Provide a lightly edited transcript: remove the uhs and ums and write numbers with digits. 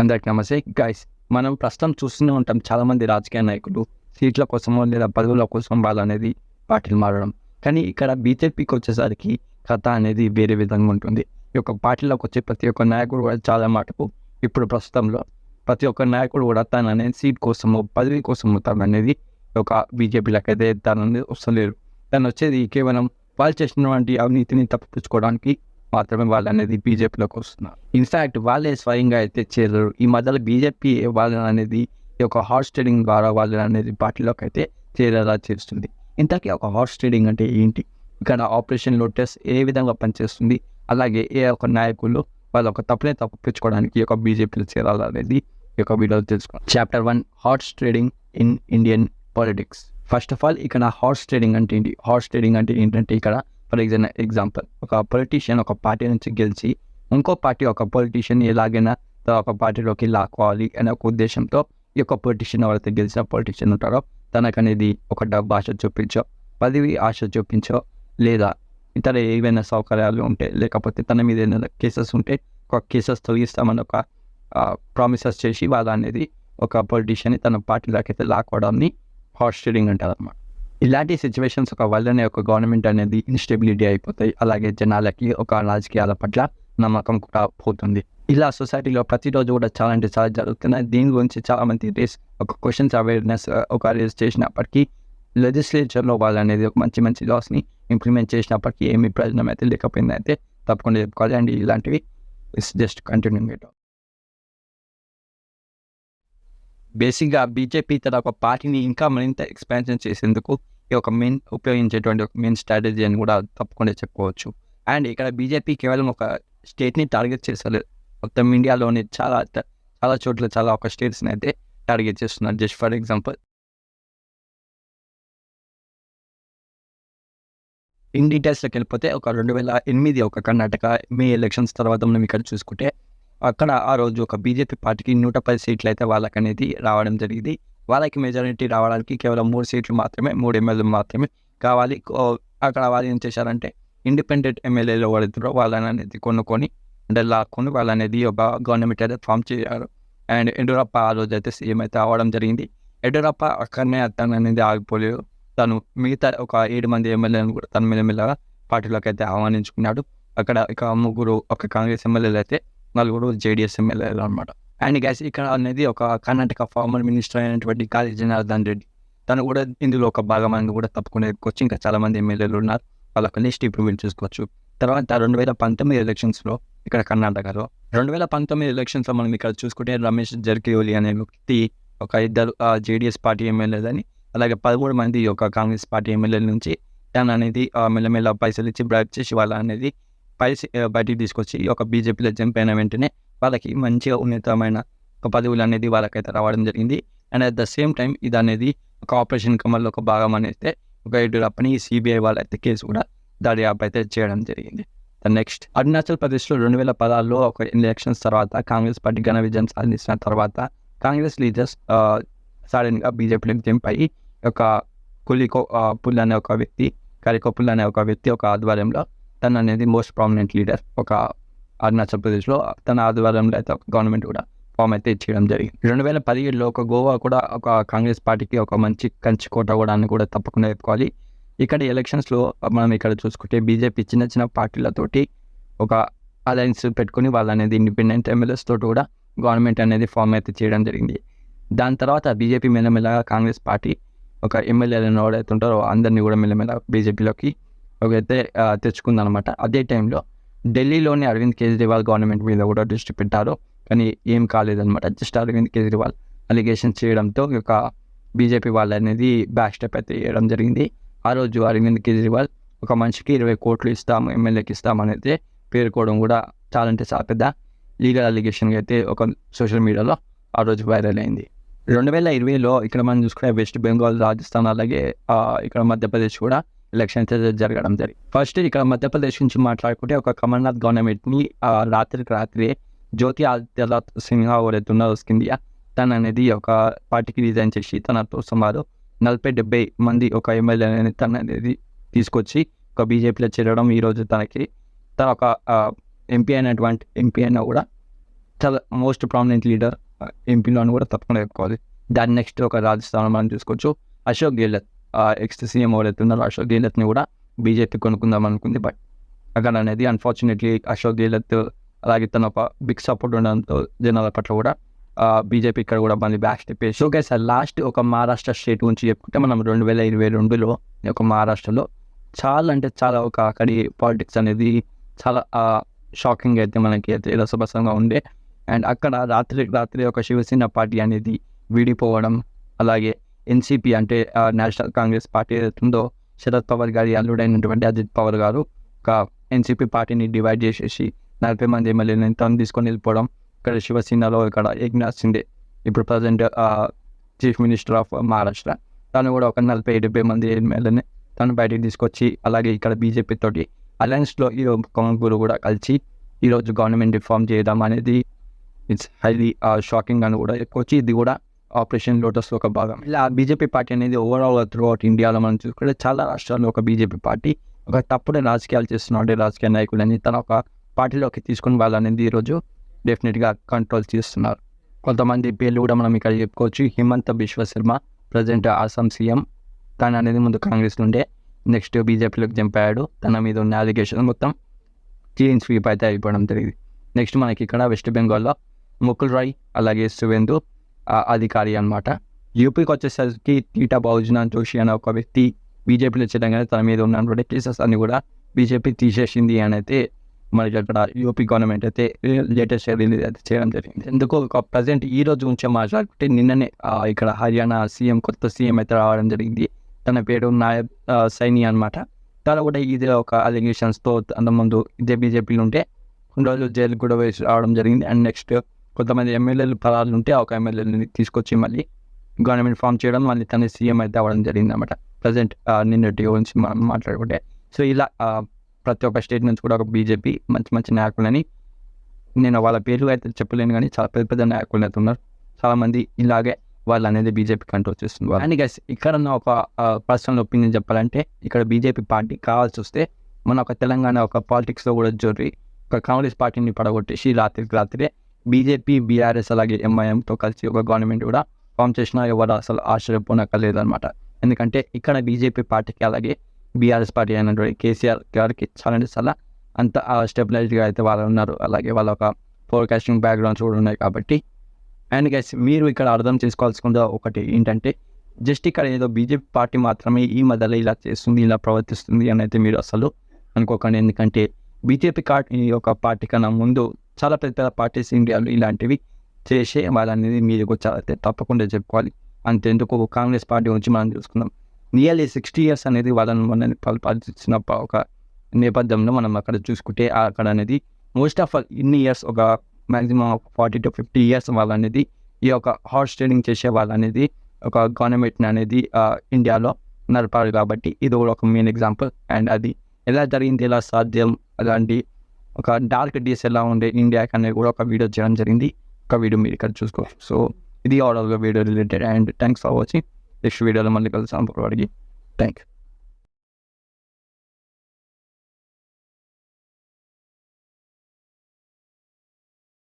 అందరికి నమస్తే గైస్. మనం ప్రస్తుతం చూస్తూనే ఉంటాం చాలామంది రాజకీయ నాయకులు సీట్ల కోసమో లేదా పదవుల కోసం వాళ్ళనేది పార్టీలు మారడం. కానీ ఇక్కడ బీజేపీకి వచ్చేసరికి కథ అనేది వేరే విధంగా ఉంటుంది. ఈ యొక్క పార్టీలోకి వచ్చే ప్రతి ఒక్క నాయకుడు కూడా చాలా మటుకు ఇప్పుడు ప్రస్తుతంలో ప్రతి ఒక్క నాయకుడు కూడా తన అనేది సీట్ కోసమో పదవి కోసమో తను అనేది ఒక బీజేపీలోకి అయితే తనని వస్తలేరు. తను వచ్చేది కేవలం వాళ్ళు చేసినటువంటి అవినీతిని తప్పించుకోవడానికి మాత్రమే వాళ్ళు అనేది బీజేపీలోకి వస్తున్నారు. ఇన్ఫ్యాక్ట్ వాళ్ళే స్వయంగా అయితే చేరరు. ఈ మధ్యలో బీజేపీ వాళ్ళని అనేది ఈ యొక్క హార్స్ ట్రేడింగ్ ద్వారా వాళ్ళని అనేది పార్టీలోకి అయితే చేరేలా చేస్తుంది. ఇంతకీ ఒక హార్స్ ట్రేడింగ్ అంటే ఏంటి, ఇక్కడ ఆపరేషన్ లోటస్ ఏ విధంగా పనిచేస్తుంది, అలాగే ఏ ఒక నాయకులు వాళ్ళ ఒక తప్పునే తప్పించుకోవడానికి ఈ యొక్క బీజేపీలో చేరాలనేది ఈ యొక్క వీడియోలో తెలుసుకోండి. Chapter 1 horse trading in Indian politics. First of all ఇక్కడ హార్స్ ట్రేడింగ్ అంటే ఏంటి? హార్స్ ట్రేడింగ్ అంటే ఏంటంటే ఇక్కడ ఫర్ ఎగ్జాంపుల్ ఒక పొలిటీషియన్ ఒక పార్టీ నుంచి గెలిచి ఇంకో పార్టీ ఒక పొలిటీషియన్ ఎలాగైనా ఒక పార్టీలోకి లాక్కోవాలి అనే ఒక ఉద్దేశంతో ఈ యొక్క పొలిటీషియన్ ఎవరైతే గెలిచిన పొలిటీషియన్ ఉంటారో తనకనేది ఒక డబ్బు ఆశ చూపించో, పదవి ఆశ చూపించో, లేదా ఇతర ఏవైనా సౌకర్యాలు ఉంటే, లేకపోతే తన మీద ఏదైనా కేసెస్ ఉంటే ఒక కేసెస్ తొలగిస్తామని ఒక ప్రామిసెస్ చేసి వాళ్ళ అనేది ఒక పొలిటీషియన్ని తన పార్టీలోకి అయితే లాక్కోవడాన్ని హార్స్ ట్రేడింగ్ అంటారు అన్నమాట. ఇలాంటి సిచ్యువేషన్స్ ఒక వల్లనే ఒక గవర్నమెంట్ అనేది ఇన్స్టెబిలిటీ అయిపోతాయి. అలాగే జనాలకి ఒక రాజకీయాల పట్ల నమ్మకం కూడా పోతుంది. ఇలా సొసైటీలో ప్రతిరోజు కూడా చాలా అంటే చాలా జరుగుతున్నాయి. దీని గురించి చాలామంది ఒక క్వశ్చన్స్ అవేర్నెస్ ఒక రేస్ చేసినప్పటికీ లెజిస్లేచర్లో వాళ్ళు అనేది ఒక మంచి లాస్ని ఇంప్లిమెంట్ చేసినప్పటికీ ఏమి ప్రయోజనం అయితే లేకపోయింది అయితే తప్పకుండా చెప్పుకోవాలి. అండ్ ఇలాంటివి ఇట్స్ జస్ట్ కంటిన్యూయింగ్ ఇట్. బేసిక్గా బీజేపీ తన ఒక పార్టీని ఇంకా మరింత ఎక్స్పాన్షన్ చేసేందుకు ఈ ఒక మెయిన్ ఉపయోగించేటువంటి ఒక మెయిన్ స్ట్రాటజీ అని కూడా తప్పకుండా చెప్పుకోవచ్చు. అండ్ ఇక్కడ బీజేపీ కేవలం ఒక స్టేట్ని టార్గెట్ చేసలేదు, మొత్తం ఇండియాలోని చాలా చోట్ల చాలా ఒక స్టేట్స్ని అయితే టార్గెట్ చేస్తున్నారు. జస్ట్ ఫర్ ఎగ్జాంపుల్ ఇన్ డీటెయిల్స్లోకి వెళ్ళిపోతే ఒక 2008 ఒక కర్ణాటక మే ఎలక్షన్స్ తర్వాత మనం ఇక్కడ చూసుకుంటే అక్కడ ఆ రోజు ఒక బీజేపీ పార్టీకి 110 సీట్లు అయితే వాళ్ళకి అనేది రావడం జరిగింది. వాళ్ళకి మెజారిటీ రావడానికి కేవలం 3 సీట్లు మాత్రమే, 3 ఎమ్మెల్యేలు మాత్రమే కావాలి. అక్కడ వాళ్ళు ఏం చేశారంటే ఇండిపెండెంట్ ఎమ్మెల్యేలు ఎవరైతారో వాళ్ళని అనేది కొనుక్కొని అంటే లాక్కొని వాళ్ళనేది ఒక గవర్నమెంట్ అయితే ఫామ్ చేశారు. అండ్ యడ్యూరప్ప ఆ రోజు అయితే సీఎం అయితే అవ్వడం జరిగింది. యడ్యూరప్ప అక్కడనే తను అనేది ఆగిపోలేదు. తను మిగతా ఒక 7 మంది ఎమ్మెల్యేలను కూడా తన మెల్లమెల్లగా పార్టీలోకి అయితే ఆహ్వానించుకున్నాడు. అక్కడ ఇక 3 ఒక కాంగ్రెస్ ఎమ్మెల్యేలు అయితే 4 జేడీఎస్ ఎమ్మెల్యేలు అనమాట. అండ్ గ్యాస్ ఇక్కడ అనేది ఒక కర్ణాటక ఫార్మర్ మినిస్టర్ అయినటువంటి కాళీ జనార్దన్ రెడ్డి తను కూడా ఇందులో ఒక భాగం అని కూడా తప్పకుండా ఎదుర్కోవచ్చు. ఇంకా చాలామంది ఎమ్మెల్యేలు ఉన్నారు, వాళ్ళకి లిస్ట్ ఇప్పుడు చూసుకోవచ్చు. తర్వాత 2019 ఎలక్షన్స్లో ఇక్కడ కర్ణాటకలో 2019 ఎలక్షన్స్లో మనం ఇక్కడ చూసుకుంటే రమేష్ జర్కిహోలీ అనే వ్యక్తి ఒక 2 జేడీఎస్ పార్టీ ఎమ్మెల్యేలని అలాగే 13 మంది ఒక కాంగ్రెస్ పార్టీ ఎమ్మెల్యేల నుంచి తను అనేది మెల్లమెల్ల పైసలు ఇచ్చి బ్రైబ్ చేసి వాళ్ళ అనేది బయటికి తీసుకొచ్చి ఒక బీజేపీలో జంప్ అయిన వెంటనే వాళ్ళకి మంచిగా ఉన్నతమైన ఒక పదవులు అనేది వాళ్ళకైతే రావడం జరిగింది. And at the same time ఇది అనేది ఒక ఆపరేషన్ కమల్లో ఒక భాగం అనేది ఒక యడ్యూరప్పని సిబిఐ వాళ్ళైతే కేసు కూడా దర్యాప్తు అయితే చేయడం జరిగింది. నెక్స్ట్ అరుణాచల్ ప్రదేశ్లో 2016లో ఒక ఎలక్షన్స్ తర్వాత కాంగ్రెస్ పార్టీ ఘన విజయం సాధించిన తర్వాత కాంగ్రెస్ లీడర్స్ సడన్గా బీజేపీలోకి జంప్ అయ్యి ఒక పుల్ అనే ఒక వ్యక్తి కరికోపుల్ అనే ఒక వ్యక్తి ఒక ఆధ్వర్యంలో తను అనేది మోస్ట్ ప్రామినెంట్ లీడర్ ఒక అరుణాచల్ ప్రదేశ్లో తన ఆధ్వర్యంలో అయితే ఒక గవర్నమెంట్ కూడా ఫామ్ అయితే చేయడం జరిగింది. 2017లో ఒక గోవా కూడా ఒక కాంగ్రెస్ పార్టీకి ఒక మంచి కంచి కోట కూడా అని కూడా తప్పకుండా చెప్పుకోవాలి. ఇక్కడ ఎలక్షన్స్లో మనం ఇక్కడ చూసుకుంటే బీజేపీ చిన్న పార్టీలతోటి ఒక అలయన్స్ పెట్టుకుని వాళ్ళు అనేది ఇండిపెండెంట్ ఎమ్మెల్యేస్ తోటి కూడా గవర్నమెంట్ అనేది ఫామ్ అయితే చేయడం జరిగింది. దాని తర్వాత బీజేపీ మెల్లమెల్లగా కాంగ్రెస్ పార్టీ ఒక ఎమ్మెల్యేలను ఎవరైతే ఉంటారో అందరినీ కూడా మెల్లమెల్ల బీజేపీలోకి ఒకైతే తెచ్చుకుందనమాట. అదే టైంలో ఢిల్లీలోని అరవింద్ కేజ్రీవాల్ గవర్నమెంట్ మీద కూడా దృష్టి పెట్టారు, కానీ ఏం కాలేదనమాట. జస్ట్ అరవింద్ కేజ్రీవాల్ అలిగేషన్ చేయడంతో ఒక బీజేపీ వాళ్ళు అనేది బ్యాక్ స్టెప్ అయితే వేయడం జరిగింది. ఆ రోజు అరవింద్ కేజ్రీవాల్ ఒక మనిషికి 20 కోట్లు ఇస్తాము, ఎమ్మెల్యేకి ఇస్తామనైతే పేర్కోవడం కూడా చాలా అంటే చాలా పెద్ద లీగల్ అలిగేషన్గా అయితే ఒక సోషల్ మీడియాలో ఆ రోజు వైరల్ అయింది. 2020లో ఇక్కడ మనం చూసుకుంటే వెస్ట్ బెంగాల్, రాజస్థాన్ అలాగే ఇక్కడ మధ్యప్రదేశ్ కూడా ఎలక్షన్స్ జరగడం జరిగింది. ఫస్ట్ ఇక్కడ మధ్యప్రదేశ్ నుంచి మాట్లాడుకుంటే ఒక కమల్నాథ్ గవర్నమెంట్ని రాత్రికి రాత్రే జ్యోతి ఆదిత్యనాథ్ సిన్హా ఎవరైతే ఉన్నారో ఇండియా తను అనేది ఒక పార్టీకి రిజైన్ చేసి తనతో సుమారు 40-70 మంది ఒక ఎమ్మెల్యే అనేది తను అనేది తీసుకొచ్చి ఒక బీజేపీలో చేరడం. ఈరోజు తన ఒక ఎంపీ అయినా కూడా చాలా మోస్ట్ ప్రామినెంట్ లీడర్ ఎంపీలో అని కూడా తప్పకుండా చెప్పుకోవాలి. దాని నెక్స్ట్ ఒక రాజస్థాన్ మనం చూసుకోవచ్చు. అశోక్ గెహ్లత్ ఎక్స్ సీఎం ఎవరైతే ఉన్నారో అశోక్ గెహ్లత్ని కూడా బీజేపీ కొనుక్కుందాం అనుకుంది. బట్ అక్కడ అనేది అన్ఫార్చునేట్లీ అశోక్ గెహ్లత్ అలాగే తన ఒక బిగ్ సపోర్ట్ ఉండడంతో జనాల పట్ల కూడా బీజేపీ ఇక్కడ కూడా మళ్ళీ బ్యాక్ స్టెప్ వేసి. సో గైస్ లాస్ట్ ఒక మహారాష్ట్ర స్టేట్ గురించి చెప్పుకుంటే మనం 2022లో ఒక మహారాష్ట్రలో చాలా అంటే చాలా ఒక అక్కడి పాలిటిక్స్ అనేది చాలా షాకింగ్ అయితే మనకి అయితే రసభసంగా ఉండే. అండ్ అక్కడ రాత్రి ఒక శివసేన పార్టీ అనేది విడిపోవడం, అలాగే ఎన్సీపీ అంటే నేషనల్ కాంగ్రెస్ పార్టీ ఏదైతుందో శరద్ పవార్ గారి అల్లుడైనటువంటి అజిత్ పవార్ గారు ఒక ఎన్సీపీ పార్టీని డివైడ్ చేసేసి 40 మంది ఎమ్మెల్యేలను తను తీసుకొని వెళ్ళిపోవడం. ఇక్కడ శివసేనలో ఇక్కడ ఏక్నాథ్ షిండే ఇప్పుడు present chief minister of Maharashtra, తను కూడా ఒక 40-70 మంది ఎమ్మెల్యేని తను బయటికి తీసుకొచ్చి, అలాగే ఇక్కడ బీజేపీ తోటి అలయన్స్లో ఈ ముగ్గురు కూడా కలిసి ఈరోజు గవర్నమెంట్ రిఫార్మ్ చేయడం అనేది ఇట్స్ హైలీ షాకింగ్ అని కూడా చెప్పుకోవచ్చు. ఇది కూడా ఆపరేషన్ లోటస్లో ఒక భాగం. ఇలా బీజేపీ పార్టీ అనేది ఓవరాల్గా త్రూ అవుట్ ఇండియాలో మనం చూసుకుంటే చాలా రాష్ట్రాల్లో ఒక బీజేపీ పార్టీ ఒక తప్పుడు రాజకీయాలు చేస్తున్న రాజకీయ నాయకులని తన ఒక పార్టీలోకి తీసుకుని వాళ్ళనేది ఈరోజు డెఫినెట్గా కంట్రోల్ చేస్తున్నారు. కొంతమంది పేర్లు కూడా మనం ఇక్కడ చెప్పుకోవచ్చు. హిమంత బిశ్వ శర్మ ప్రజెంట్ ఆసాం సీఎం, తను అనేది ముందు కాంగ్రెస్ నుండే నెక్స్ట్ బీజేపీలోకి జంప్ అయ్యాడు. తన మీద ఉన్న అలిగేషన్ మొత్తం క్లీన్ స్వీప్ అయితే అయిపోవడం జరిగింది. నెక్స్ట్ మనకి ఇక్కడ వెస్ట్ బెంగాల్లో ముకుల్ రాయ్ అలాగే సువేందు అధికారి అనమాట. యూపీకి వచ్చేసరికి టీటా బహుజన జోషి అనే ఒక వ్యక్తి బీజేపీలో చేయడంగానే తన మీద ఉన్నటువంటి కేసెస్ అన్ని కూడా బీజేపీ తీసేసింది అని అయితే మనకి అక్కడ యూపీ గవర్నమెంట్ అయితే లేటెస్ట్ రిలీజ్ అయితే చేయడం జరిగింది. ఎందుకు ఒక ప్రజెంట్ ఈ రోజు నుంచే మాట్లాడుకుంటే నిన్ననే ఇక్కడ హర్యానా సీఎం కొత్త సీఎం అయితే రావడం జరిగింది. తన పేరు నాయబ్ సైని అనమాట. తను కూడా ఇదే ఒక అలిగేషన్స్తో అంతకుముందు ఇదే బీజేపీలో ఉంటే కొన్ని రోజులు జైలు కూడా వేసి రావడం జరిగింది. అండ్ నెక్స్ట్ కొంతమంది ఎమ్మెల్యేలు పరాలు ఉంటే ఒక ఎమ్మెల్యేని తీసుకొచ్చి మళ్ళీ గవర్నమెంట్ ఫామ్ చేయడం, మళ్ళీ తన సీఎం అయితే అవ్వడం జరిగింది అనమాట. ప్రజెంట్ నిన్నటి గురించి మనం మాట్లాడుకుంటే సో ఇలా ప్రతి ఒక్క స్టేట్ నుంచి కూడా ఒక బీజేపీ మంచి మంచి నాయకులని, నేను వాళ్ళ పేర్లు అయితే చెప్పలేను కానీ చాలా పెద్ద పెద్ద నాయకులు అయితే ఉన్నారు. చాలామంది ఇలాగే వాళ్ళు అనేది బీజేపీ కంట్రోల్ చేస్తుంది. అండ్ గైస్ ఇక్కడ ఒక పర్సనల్ ఒపీనియన్ చెప్పాలంటే ఇక్కడ బీజేపీ పార్టీ కావాల్సి వస్తే మన ఒక తెలంగాణ ఒక పాలిటిక్స్లో కూడా జోరి ఒక కాంగ్రెస్ పార్టీని పడగొట్టేసి రాత్రే బీజేపీ బీఆర్ఎస్ అలాగే ఎంఐఎంతో కలిసి ఒక గవర్నమెంట్ కూడా ఫామ్ చేసినా ఎవరు అసలు ఆశ్చర్యపోనక్కర్లేదన్నమాట. ఎందుకంటే ఇక్కడ బీజేపీ పార్టీకి అలాగే బీఆర్ఎస్ పార్టీ అయినటువంటి కేసీఆర్ గారికి చాలా అంత స్టెబిలైజ్గా అయితే వాళ్ళు ఉన్నారు. అలాగే వాళ్ళ ఒక ఫోర్కాస్టింగ్ బ్యాక్గ్రౌండ్స్ కూడా ఉన్నాయి కాబట్టి. అండ్ గైస్ మీరు ఇక్కడ అర్థం చేసుకోవాల్సింది ఒకటి ఏంటంటే జస్ట్ ఇక్కడ ఏదో బీజేపీ పార్టీ మాత్రమే ఈ మధ్యలో ఇలా చేస్తుంది, ఇలా ప్రవర్తిస్తుంది అని అయితే మీరు అసలు అనుకోకండి. ఎందుకంటే బీజేపీ ఒక పార్టీ కన్నా ముందు చాలా పెద్ద పెద్ద పార్టీస్ ఇండియాలో ఇలాంటివి చేసే వాళ్ళనేది మీరు కూడా అయితే తప్పకుండా చెప్పుకోవాలి. అంతెందుకు కాంగ్రెస్ పార్టీ గురించి మనం చూసుకుందాం. నియర్లీ 60 years అనేది వాళ్ళని పరిపాలించిన ఒక నేపథ్యంలో మనం అక్కడ చూసుకుంటే అక్కడ అనేది మోస్ట్ ఆఫ్ ఇన్ని ఇయర్స్ ఒక మ్యాక్సిమం 40 to 50 years వాళ్ళనేది ఈ యొక్క హార్స్ ట్రేడింగ్ చేసే వాళ్ళనేది ఒక గవర్నమెంట్ అనేది ఇండియాలో నడిపారు. కాబట్టి ఇది కూడా ఒక మెయిన్ ఎగ్జాంపుల్. అండ్ అది ఎలా జరిగింది, ఎలా సాధ్యం, అలాంటి ఒక డార్క్ డేస్ ఎలా ఉండే ఇండియాకి అనేది కూడా ఒక వీడియో చేయడం జరిగింది. ఒక వీడియో మీరు ఇక్కడ చూసుకోవచ్చు. సో ఇది ఆర్డర్గా video related. And thanks for watching. Next వీడియోలో మళ్ళీ కలుస్తాం. Thank you.